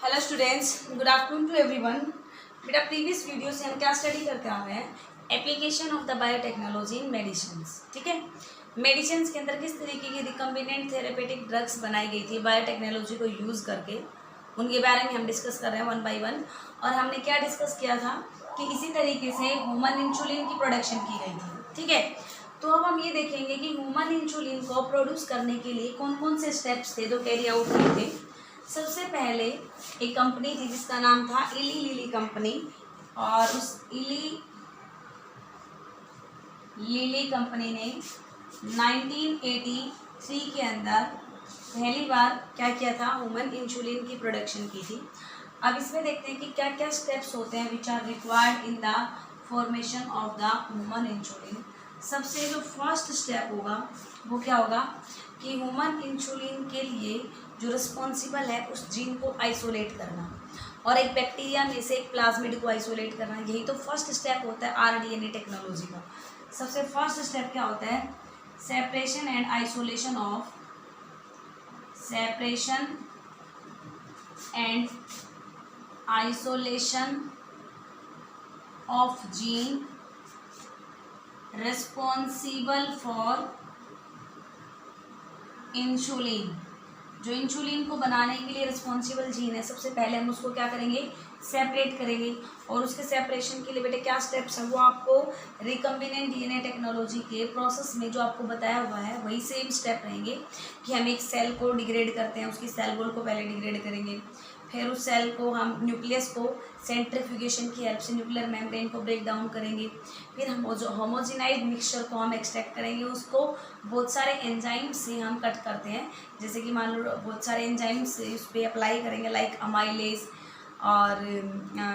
Hello students, good afternoon to everyone. बेटा previous video से हम क्या स्टडी करते हुए हैं, application of the biotechnology in medicines. ठीक है, मेडिसिन्स के अंदर किस तरीके की रिकम्बिनेंट थेरेपेटिक ड्रग्स बनाई गई थी बायोटेक्नोलॉजी को यूज़ करके, उनके बारे में हम डिस्कस कर रहे हैं वन बाय वन। और हमने क्या डिस्कस किया था कि इसी तरीके से ह्यूमन इंसुलिन की प्रोडक्शन की गई थी। ठीक है, तो अब हम ये देखेंगे कि ह्यूमन इंसुलिन को प्रोड्यूस करने के लिए कौन कौन से स्टेप्स थे जो कैरी आउट किए थे। सबसे पहले एक कंपनी थी जिसका नाम था इली लिली कंपनी, और उस इली लिली कंपनी ने 1983 के अंदर पहली बार क्या किया था, ह्यूमन इंसुलिन की प्रोडक्शन की थी। अब इसमें देखते हैं कि क्या क्या स्टेप्स होते हैं which are required in the formation of the human insulin. सबसे जो फर्स्ट स्टेप होगा वो क्या होगा कि ह्यूमन इंसुलिन के लिए जो रिस्पॉन्सिबल है उस जीन को आइसोलेट करना, और एक बैक्टीरिया में से एक प्लाज्मिड को आइसोलेट करना। यही तो फर्स्ट स्टेप होता है आरडीएनए टेक्नोलॉजी का। सबसे फर्स्ट स्टेप क्या होता है, separation and isolation of gene responsible for insulin. जो इंसुलिन को बनाने के लिए रिस्पॉन्सिबल जीन है, सबसे पहले हम उसको क्या करेंगे, सेपरेट करेंगे। और उसके सेपरेशन के लिए बेटे क्या स्टेप्स हैं वो आपको रिकम्बिनेंट डीएनए टेक्नोलॉजी के प्रोसेस में जो आपको बताया हुआ है वही सेम स्टेप रहेंगे कि हम एक सेल को डिग्रेड करते हैं, उसकी सेल वॉल को पहले डिग्रेड करेंगे, फिर उस सेल को हम न्यूक्लियस को सेंट्रीफ्यूगेशन की हेल्प से न्यूक्लियर मेम्ब्रेन को ब्रेक डाउन करेंगे, फिर हम जो होमोजेनाइज मिक्सचर को हम एक्सट्रैक्ट करेंगे, उसको बहुत सारे एंजाइम से हम कट करते हैं। जैसे कि मान लो बहुत सारे एंजाइम से उस पर अप्लाई करेंगे लाइक अमाइलेज, और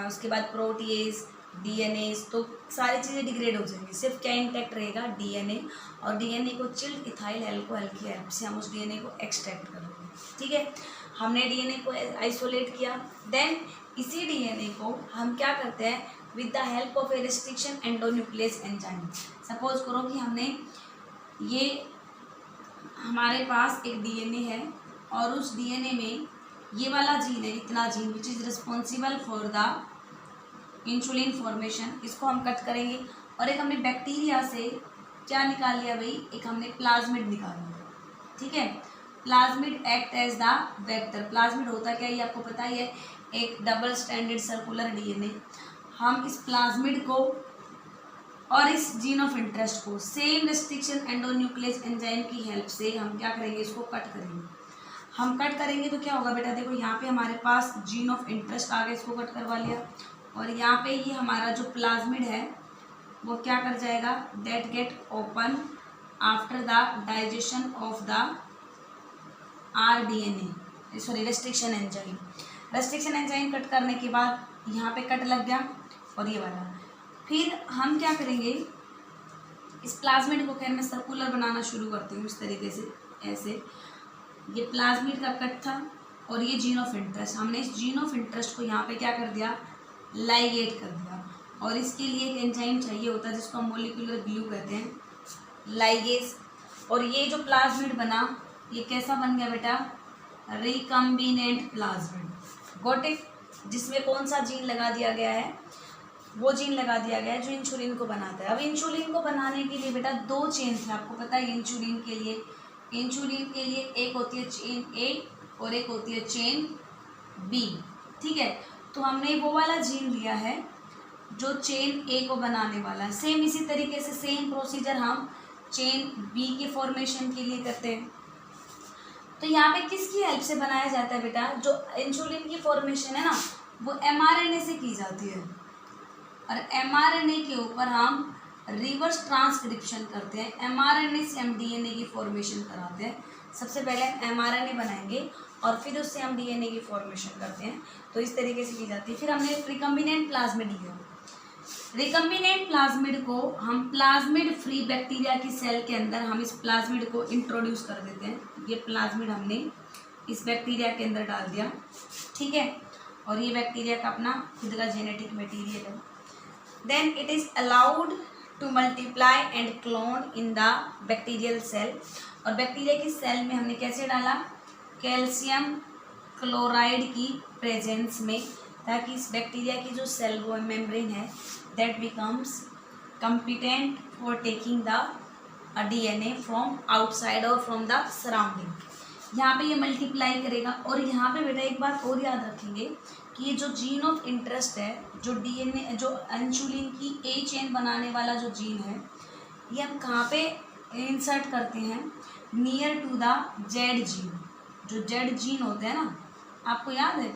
उसके बाद प्रोटीएज, डीएनएज, तो सारी चीज़ें डिग्रेड हो जाएंगी। सिर्फ क्या इंटैक्ट रहेगा, डीएनए, और डीएनए को चिल्ड इथाइल अल्कोहल की हेल्प से हम उस डीएनए को एक्सट्रैक्ट करेंगे। ठीक है, हमने डीएनए को आइसोलेट किया। देन इसी डीएनए को हम क्या करते हैं, with the help of A restriction endonuclease enzyme. Suppose करो कि हमने ये हमारे पास एक डीएनए है, और उस डीएनए में ये वाला जीन है, इतना gene which is responsible for the insulin formation, इसको हम कट करेंगे। और एक हमने बैक्टीरिया से क्या निकाल लिया भाई, एक हमने प्लाज्मिड निकाल लिया। ठीक है, plasmid act as the vector. Plasmid होता क्या है ये आपको पता ही है, एक डबल स्टैंडर्ड सर्कुलर डीएनए। हम इस प्लाज्मिड को और इस जीन ऑफ इंटरेस्ट को सेम रेस्ट्रिक्शन एंडोन्यूक्लियस एंजाइम की हेल्प से हम क्या करेंगे, इसको कट करेंगे। हम कट करेंगे तो क्या होगा बेटा, देखो यहाँ पे हमारे पास जीन ऑफ इंटरेस्ट आ गया, इसको कट करवा लिया। और यहाँ पे ये हमारा जो प्लाज्मिड है वो क्या कर जाएगा, that get open after the digestion of the rDNA, sorry restriction enzyme. Restriction enzyme cut करने के बाद यहाँ पे कट लग गया, और ये वाला। फिर हम क्या करेंगे, इस प्लाज्मिड को खैर मैं सर्कुलर बनाना शुरू करती हूँ इस तरीके से, ऐसे। ये प्लाज्मिड का कट था, और ये जीन ऑफ इंटरेस्ट, हमने इस जीन ऑफ इंटरेस्ट को यहाँ पे क्या कर दिया, लाइगेट कर दिया। और इसके लिए एक एंजाइम चाहिए होता है जिसको हम मोलिकुलर ग्लू कहते हैं, लाइगेज। और ये जो प्लाज्मिड बना ये कैसा बन गया बेटा, रिकम्बिनेंट प्लाज्मिड। गॉट इट, जिसमें कौन सा जीन लगा दिया गया है, वो जीन लगा दिया गया है जो इंसुलिन को बनाता है। अब इंसुलिन को बनाने के लिए बेटा दो चेन थे, आपको पता है इंसुलिन के लिए एक होती है चेन ए और एक होती है चेन बी। ठीक है, तो हमने वो वाला जीन लिया है जो चेन ए को बनाने वाला है। सेम इसी तरीके से सेम प्रोसीजर हम चेन बी के फॉर्मेशन के लिए करते हैं। तो यहाँ पे किसकी हेल्प से बनाया जाता है बेटा, जो इंसुलिन की फॉर्मेशन है ना वो एमआरएनए से की जाती है, और एमआरएनए के ऊपर हम रिवर्स ट्रांसक्रिप्शन करते हैं। एमआरएनए से हम डीएनए की फॉर्मेशन कराते हैं। सबसे पहले हम एमआरएनए बनाएंगे और फिर उससे हम डीएनए की फॉर्मेशन करते हैं, तो इस तरीके से की जाती है। फिर हमने रिकम्बिनेंट प्लाज्मिड लिया। रिकम्बिनेंट प्लाज्मिड को हम प्लाज्मिड फ्री बैक्टीरिया की सेल के अंदर हम इस प्लाज्मिड को इंट्रोड्यूस कर देते हैं। ये प्लाज्मिड हमने इस बैक्टीरिया के अंदर डाल दिया। ठीक है, और ये बैक्टीरिया का अपना खुद का जेनेटिक मटेरियल है। Then it is allowed to multiply and clone in the bacterial cell. और बैक्टीरिया की सेल में हमने कैसे डाला, कैल्शियम क्लोराइड की प्रेजेंस में, ताकि इस बैक्टीरिया की जो सेल मेम्ब्रेन है that becomes competent for taking the DNA from outside और from the surrounding। यहाँ पे ये मल्टीप्लाई करेगा। और यहाँ पे बेटा एक बात और याद रखेंगे कि ये जो जीन ऑफ इंटरेस्ट है, जो DNA, जो इंसुलिन की ए चेन बनाने वाला जो जीन है, ये हम कहाँ पे इंसर्ट करते हैं? Near to the Z gene. जो जेड जीन होते हैं ना, आपको याद है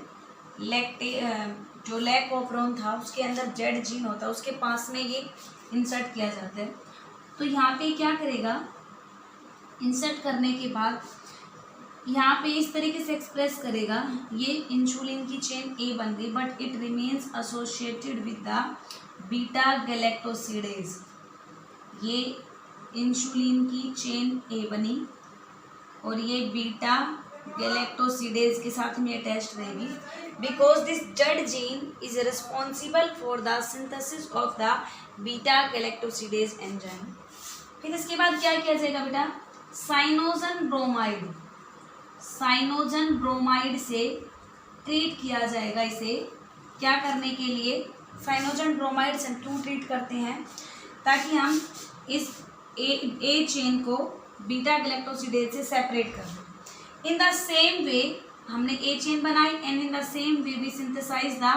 जो लैक ऑपरॉन था उसके अंदर जेड जीन होता है, उसके पास में ये इंसर्ट किया जाता है। तो यहाँ पे क्या करेगा? इंसर्ट करने के बाद यहाँ पे इस तरीके से एक्सप्रेस करेगा, ये इंसुलिन की चेन ए बन गई, but it remains associated with the beta galactosidase. ये इंसुलिन की चेन ए बनी और ये बीटा गैलेक्टोसिडेज के साथ में अटैच्ड रहेगी, because this Z gene is responsible for the synthesis of the beta galactosidase enzyme. फिर इसके बाद क्या किया जाएगा बेटा? साइनोजन ब्रोमाइड से ट्रीट किया जाएगा। इसे क्या करने के लिए? साइनोजन ब्रोमाइड से क्यों ट्रीट करते हैं? ताकि हम इस ए चेन को बीटा गैलेक्टोसिडेज से सेपरेट कर दें। इन द सेम वे हमने ए चेन बनाई and in the same way we synthesise the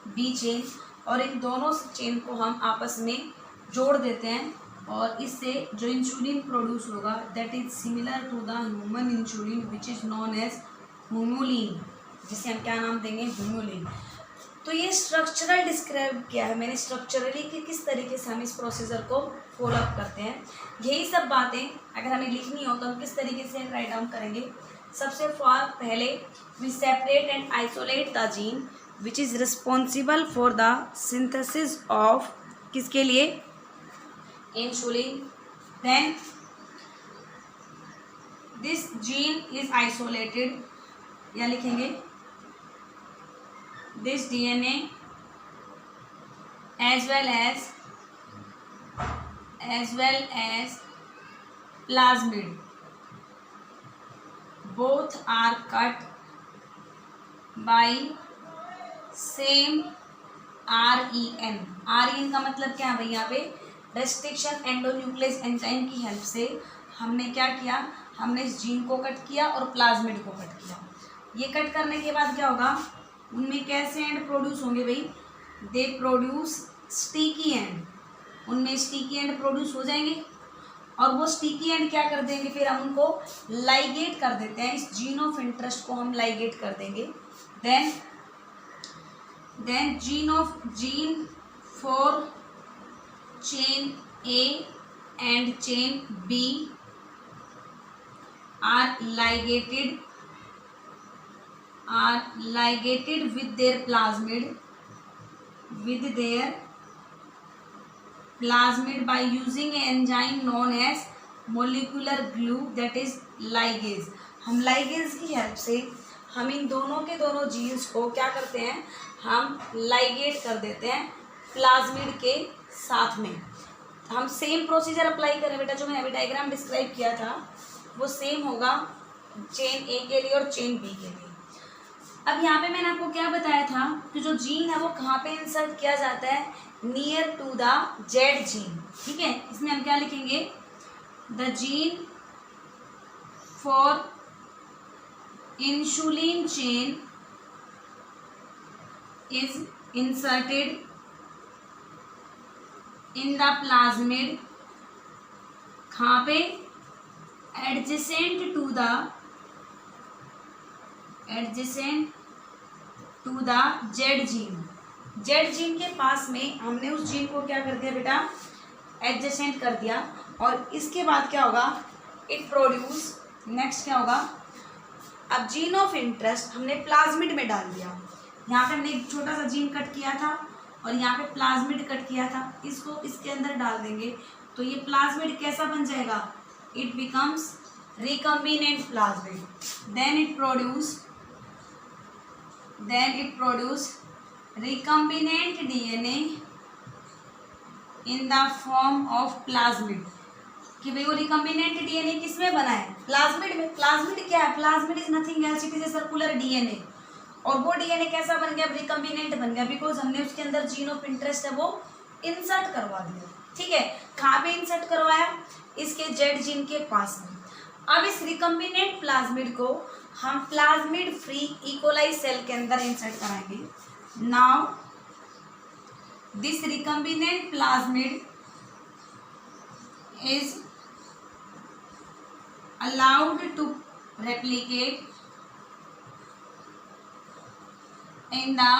B chain, और इन दोनों चेन को हम आपस में जोड़ देते हैं और इससे जो इंसुलिन प्रोड्यूस होगा that is similar to the human insulin which is known as Humulin, जिसे हम क्या नाम देंगे? होम्योलिन। तो ये स्ट्रक्चरल डिस्क्राइब किया है मैंने, स्ट्रक्चरली कि किस तरीके से हम इस प्रोसीजर को फॉलो अप करते हैं। यही सब बातें अगर हमें लिखनी हो तो हम किस तरीके से राइट डाउन करेंगे? सबसे पहले we separate and isolate the gene which is responsible for the synthesis of किसके लिए? Insulin. Then this gene is isolated, या लिखेंगे this DNA as well as plasmid both are cut by same REN। REN का मतलब क्या है भाई? यहाँ पे रेस्ट्रिक्शन एंडोन्यूक्लियस एंजाइम की हेल्प से हमने क्या किया? हमने इस जीन को कट किया और प्लाज्मिड को कट किया। ये कट करने के बाद क्या होगा? उनमें कैसे एंड प्रोड्यूस होंगे भाई? They produce sticky and. उनमें स्टिकी एंड प्रोड्यूस हो जाएंगे और वो स्टिकी एंड क्या कर देंगे? फिर हम उनको लाइगेट कर देते हैं। इस जीन ऑफ इंटरेस्ट को हम लाइगेट कर देंगे। Then gene for chain A and chain B are ligated with their plasmid by using an enzyme known as molecular glue, that is ligase। हम ligase की हेल्प से हम इन दोनों के दोनों जीन्स को क्या करते हैं? हम लाइगेट कर देते हैं प्लाज्मिड के साथ में। हम सेम प्रोसीजर अप्लाई करें बेटा, जो मैंने अभी डायग्राम डिस्क्राइब किया था वो सेम होगा चेन ए के लिए और चेन बी के लिए। अब यहाँ पे मैंने आपको क्या बताया था कि जो जीन है वो कहाँ पे इंसर्ट किया जाता है? Near to the Z gene. ठीक है, इसमें हम क्या लिखेंगे? The gene for insulin chain is inserted in the plasmid. कहाँ पे? Adjacent to the Z gene. Z gene के पास में हमने उस जीन को क्या कर दिया बेटा? एडजेसेंट कर दिया। और इसके बाद क्या होगा? इट प्रोड्यूस, नेक्स्ट क्या होगा? अब जीन ऑफ इंटरेस्ट हमने प्लाज्मिड में डाल दिया। यहाँ पे हमने एक छोटा सा जीन कट किया था और यहाँ पे प्लाज्मिड कट किया था, इसको इसके अंदर डाल देंगे तो ये प्लाज्मिड कैसा बन जाएगा? It becomes recombinant plasmid। then it produce recombinant DNA in the form of plasmid। कि भाई वो रिकम्बिनेंट डीएनए किसमें बना है, प्लाज्मिड में। प्लाज्मिड क्या है, plasmid is nothing else, it is a circular DNA. और वो डीएनए कैसा बन गया, रिकम्बिनेंट बन गया, बिकॉज हमने उसके अंदर जीन ऑफ इंटरेस्ट है वो इंसर्ट करवा दिया। ठीक है, कहाँ पे इंसर्ट करवाया, इसके जेड जीन के पास में। अब इस रिकम्बिनेंट प्लाज्मिड को हम प्लाज्मिड फ्री इकोलाई सेल के अंदर इंसर्ट कराएंगे। Now this recombinant plasmid is allowed to replicate in the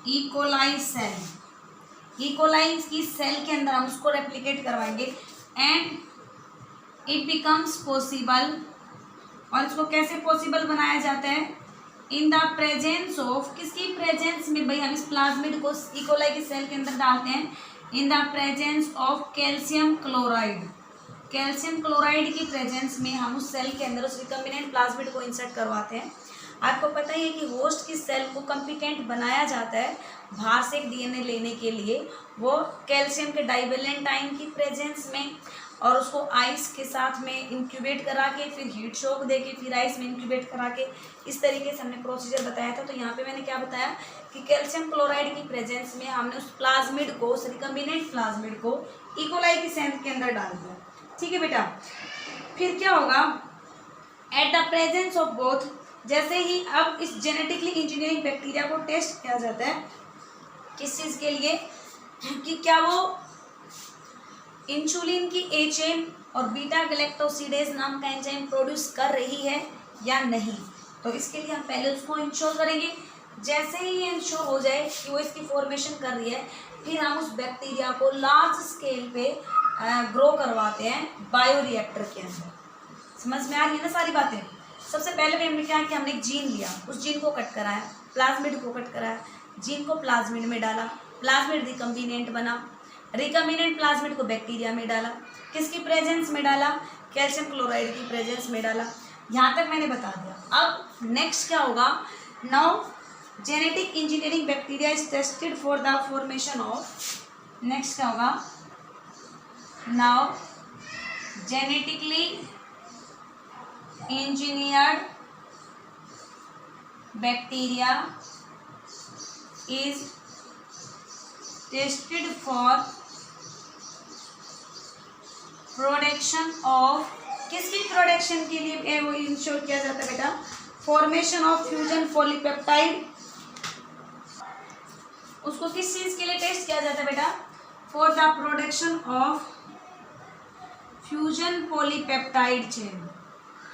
E. coli cell। E. coli की सेल के अंदर हम उसको रेप्लिकेट करवाएंगे एंड इट बिकम्स पॉसिबल। और इसको कैसे पॉसिबल बनाया जाता है, इन द प्रेजेंस ऑफ, किसकी प्रेजेंस में भाई, हम इस प्लाज्मिड को ई कोलाई की सेल के अंदर डालते हैं, in the presence of calcium chloride. Calcium chloride की प्रेजेंस में हम उस सेल के अंदर उस रिकम्बिनेंट प्लाज्मिड को इंसर्ट करवाते हैं। आपको पता ही है कि होस्ट की सेल को कॉम्पिटेंट बनाया जाता है बाहर से एक डीएनए लेने के लिए, वो कैल्शियम के डाइवेलेंट आयन की प्रेजेंस में, और उसको आइस के साथ में इंक्यूबेट करा के, फिर हीट शॉक दे के, फिर आइस में इंक्यूबेट करा के, इस तरीके से हमने प्रोसीजर बताया था। तो यहाँ पे मैंने क्या बताया कि कैल्शियम क्लोराइड की प्रेजेंस में हमने उस प्लाज्मिड को, उस रिकम्बिनेंट प्लाज्मिड को ई कोलाई की सेल के अंदर डाल दिया। ठीक है बेटा, फिर क्या होगा, at the presence of both, जैसे ही अब इस जेनेटिकली इंजीनियरिंग बैक्टीरिया को टेस्ट किया जाता है किस चीज़ के लिए, कि क्या वो इंसुलिन की ए चेन और बीटा गैलेक्टोसिडेज नाम का एंजाइम प्रोड्यूस कर रही है या नहीं। तो इसके लिए हम पहले उसको इंश्योर करेंगे। जैसे ही ये इंश्योर हो जाए कि वो इसकी फॉर्मेशन कर रही है, फिर हम उस बैक्टीरिया को लार्ज स्केल पे ग्रो करवाते हैं बायोरिएक्टर के अंदर। समझ में आ रही है ना सारी बातें। सबसे पहले हमने क्या कि हमने एक जीन लिया, उस जीन को कट कराया, प्लाज्मिड को कट कराया, जीन को प्लाज्मिड में डाला, प्लाज्मिड रिकम्बिनेंट बना, रिकम्बिनेंट प्लाज्मिड को बैक्टीरिया में डाला, किसकी प्रेजेंस में डाला, कैल्शियम क्लोराइड की प्रेजेंस में डाला। यहाँ तक मैंने बता दिया। अब नेक्स्ट क्या होगा, now genetic engineering bacteria is tested for the formation of, next क्या होगा, now genetically engineered bacteria is tested for production of, किसकी प्रोडक्शन के लिए वो इंश्योर किया जाता है बेटा, फॉर्मेशन ऑफ फ्यूजन पॉलीपेप्टाइड। उसको किस चीज के लिए टेस्ट किया जाता है बेटा, for the production of fusion polypeptide chain,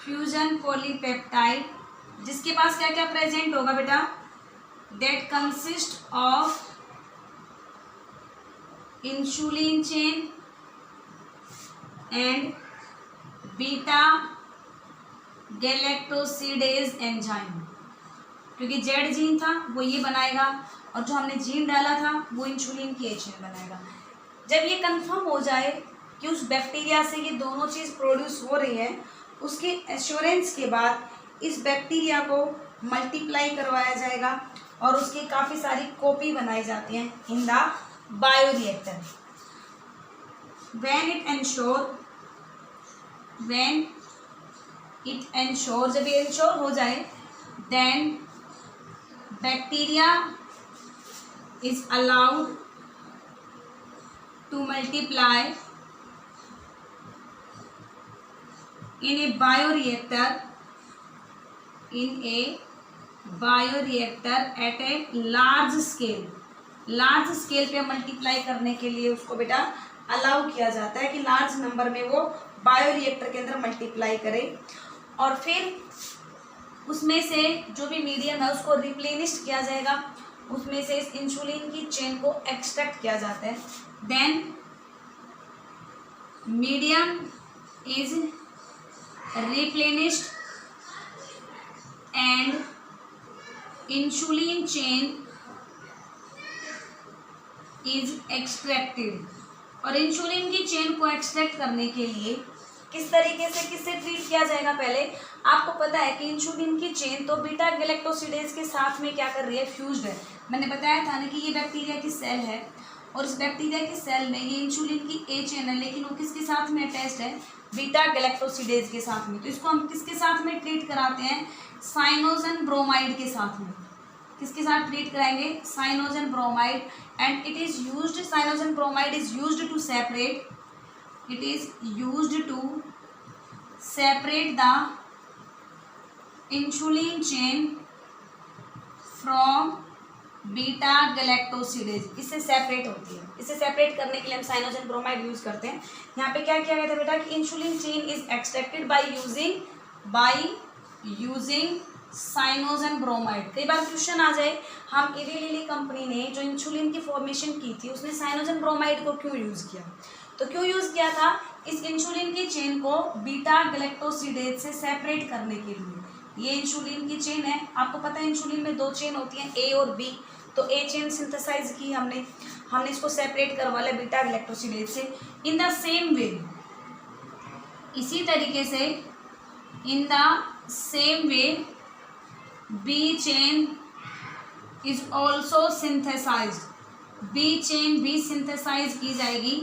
fusion polypeptide, जिसके पास क्या क्या प्रेजेंट होगा बेटा, that consist of insulin chain and beta galactosidase enzyme. क्योंकि जेड जीन था वो ये बनाएगा, और जो हमने जीन डाला था वो इंसुलिन की ए चेन बनाएगा। जब ये कंफर्म हो जाए कि उस बैक्टीरिया से ये दोनों चीज़ प्रोड्यूस हो रही है, उसके एश्योरेंस के बाद इस बैक्टीरिया को मल्टीप्लाई करवाया जाएगा और उसकी काफ़ी सारी कॉपी बनाई जाती हैं in the bioreactor. when it ensure, जब ये इंश्योर हो जाए, then bacteria is allowed to multiply in a bioreactor at a large scale। Large scale पे मल्टीप्लाई करने के लिए उसको बेटा अलाउ किया जाता है कि लार्ज नंबर में वो बायोरिएक्टर के अंदर मल्टीप्लाई करे, और फिर उसमें से जो भी मीडियम है उसको रिप्लेनिश्ड किया जाएगा, उसमें से इस इंसुलिन की चेन को एक्सट्रैक्ट किया जाता है। Then medium is replenished and insulin chain is extracted। और इंसुलिन की चेन को एक्सट्रैक्ट करने के लिए किस तरीके से, किससे ट्रीट किया जाएगा, पहले आपको पता है कि इंसुलिन की चेन तो बीटा गैलेक्टोसिडेज के साथ में क्या कर रही है, फ्यूज्ड है। मैंने बताया था ना कि ये बैक्टीरिया की सेल है और इस बैक्टीरिया के सेल में ये इंसुलिन की ए चेन है, लेकिन वो किसके साथ में अटैच्ड है, बीटा गैलेक्टोसिडेज के साथ में। तो इसको हम किसके साथ में ट्रीट कराते हैं, साइनोजन ब्रोमाइड के साथ में। किसके साथ ट्रीट कराएंगे, cyanogen bromide. And it is used, cyanogen bromide is used to separate, it is used to separate the insulin chain from beta galactosidase. इससे सेपरेट होती है, इसे सेपरेट करने के लिए हम साइनोजन ब्रोमाइड यूज करते हैं। यहाँ पे क्या किया गया था बेटा कि insulin chain is extracted by using Cyanogen bromide. कई बार क्वेश्चन आ जाए, हम इली लिली कंपनी ने जो इंसुलिन की फॉर्मेशन की थी उसने साइनोजन ब्रोमाइड को क्यों यूज किया, तो क्यों यूज किया था, इस इंसुलिन की चेन को बीटा गैलेक्टोसिडेज से सेपरेट करने के लिए। ये इंसुलिन की चेन है, आपको पता है इंसुलिन में दो चेन होती हैं, ए और बी। तो ए चेन सिंथेसाइज की हमने इसको सेपरेट करवा लिया बीटा गैलेक्टोसिडेज से। इन द सेम वे, इसी तरीके से in the same way B chain is also synthesised. B chain भी सिंथेसाइज की जाएगी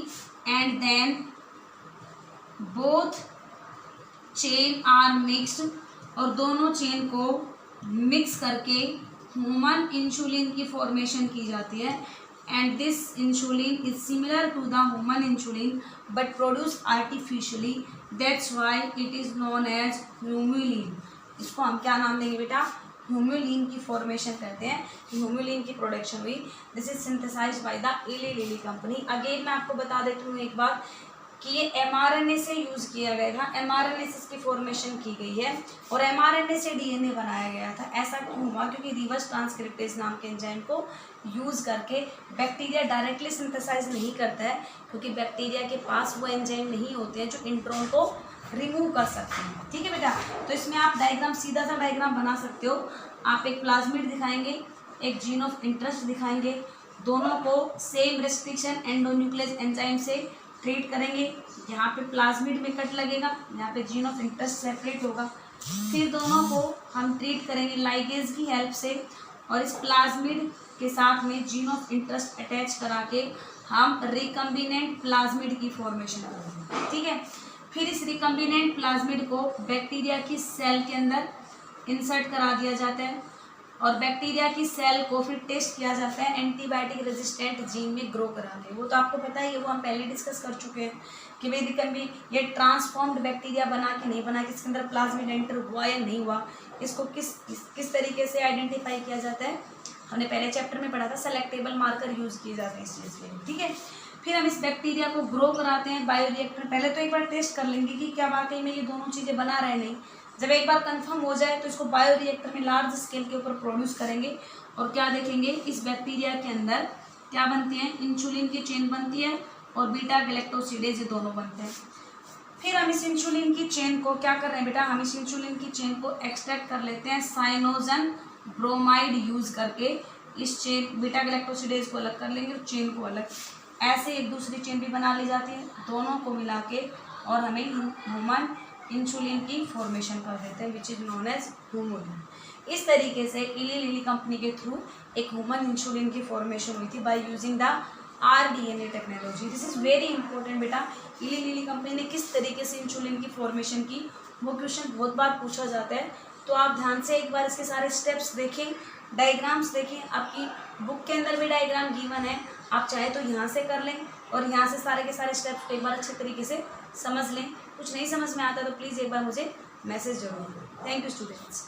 and then both chain are mixed, और दोनों चेन को मिक्स करके ह्यूमन इंसुलिन की फॉर्मेशन की जाती है। And this insulin is similar to the human insulin but produce artificially, that's why it is known as Humulin. इसको हम क्या नाम देंगे बेटा, ह्यूमुलिन की फॉर्मेशन करते हैं, ह्यूमुलिन की प्रोडक्शन हुई। This is synthesised by the Eli Lilly company. Again मैं आपको बता देती हूँ एक बात कि ये एमआरएनए से यूज़ किया गया था, एमआरएनए से इसकी फॉर्मेशन की गई है और एमआरएनए से डीएनए बनाया गया था। ऐसा क्यों हुआ, क्योंकि रिवर्स ट्रांसक्रिप्टेज नाम के एंजाइम को यूज़ करके बैक्टीरिया डायरेक्टली सिंथेसाइज नहीं करता है, क्योंकि बैक्टीरिया के पास वो एंजाइम नहीं होते हैं जो इंट्रॉन को रिमूव कर सकते हैं। ठीक है बेटा, तो इसमें आप डायग्राम, सीधा सा डायग्राम बना सकते हो। आप एक प्लाज्मिड दिखाएंगे, एक जीन ऑफ इंटरेस्ट दिखाएंगे, दोनों को सेम रेस्ट्रिक्शन एंडोन्यूक्लियस एंजाइम से ट्रीट करेंगे। यहाँ पे प्लाज्मिड में कट लगेगा, यहाँ पे जीन ऑफ इंटरेस्ट सेपरेट होगा। फिर दोनों को हम ट्रीट करेंगे लाइगेज की हेल्प से, और इस प्लाज्मिड के साथ में जीन ऑफ इंटरेस्ट अटैच करा के हम रिकम्बिनेंट प्लाज्मिड की फॉर्मेशन करेंगे। ठीक है, फिर इस रिकम्बिनेंट प्लाज्मिड को बैक्टीरिया की सेल के अंदर इंसर्ट करा दिया जाता है, और बैक्टीरिया की सेल को फिर टेस्ट किया जाता है एंटीबायोटिक रेजिस्टेंट जीन में ग्रो कराने। वो तो आपको पता ही है, वो हम पहले डिस्कस कर चुके हैं कि भाई रिकम्बी ये ट्रांसफॉर्म्ड बैक्टीरिया बना कि नहीं बना, किसके अंदर प्लाज्मिड एंटर हुआ या नहीं हुआ, इसको किस तरीके से आइडेंटिफाई किया जाता है, हमने पहले चैप्टर में पढ़ा था। सेलेक्टेबल मार्कर यूज़ किए जाते हैं इस चीज़ के लिए। ठीक है, फिर हम इस बैक्टीरिया को ग्रो कराते हैं बायोरिएक्टर। पहले तो एक बार टेस्ट कर लेंगे कि क्या वाकई में ये दोनों चीज़ें बना रहे नहीं। जब एक बार कंफर्म हो जाए तो इसको बायोरिएक्टर में लार्ज स्केल के ऊपर प्रोड्यूस करेंगे, और क्या देखेंगे, इस बैक्टीरिया के अंदर क्या बनती है, इंसुलिन की चेन बनती है और बीटा गैलेक्टोसिडेज, ये दोनों बनते हैं। फिर हम इस इंसुलिन की चेन को क्या कर रहे हैं बेटा, हम इस इंसुलिन की चेन को एक्सट्रैक्ट कर लेते हैं साइनोजन ब्रोमाइड यूज़ करके। इस चेन बीटा गैलेक्टोसिडेज को अलग कर लेंगे और चेन को अलग, ऐसे एक दूसरी चेन भी बना ली जाती है, दोनों को मिला के और हमें ह्यूमन इंसुलिन की फॉर्मेशन कर देते हैं, which is known as Humulin. इस तरीके से इली लिली कंपनी के थ्रू एक ह्यूमन इंसुलिन की फॉर्मेशन हुई थी by using the rDNA technology. This is very important बेटा, इली लिली कंपनी ने किस तरीके से इंसुलिन की फॉर्मेशन की, वो क्वेश्चन बहुत बार पूछा जाता है। तो आप ध्यान से एक बार इसके सारे स्टेप्स देखें, डायग्राम्स देखें, आपकी बुक के अंदर भी डायग्राम गिवन है, आप चाहे तो यहाँ से कर लें और यहाँ से सारे के सारे स्टेप्स एक बार अच्छे तरीके से समझ लें। कुछ नहीं समझ में आता तो प्लीज़ एक बार मुझे मैसेज जरूर दें। Thank you students.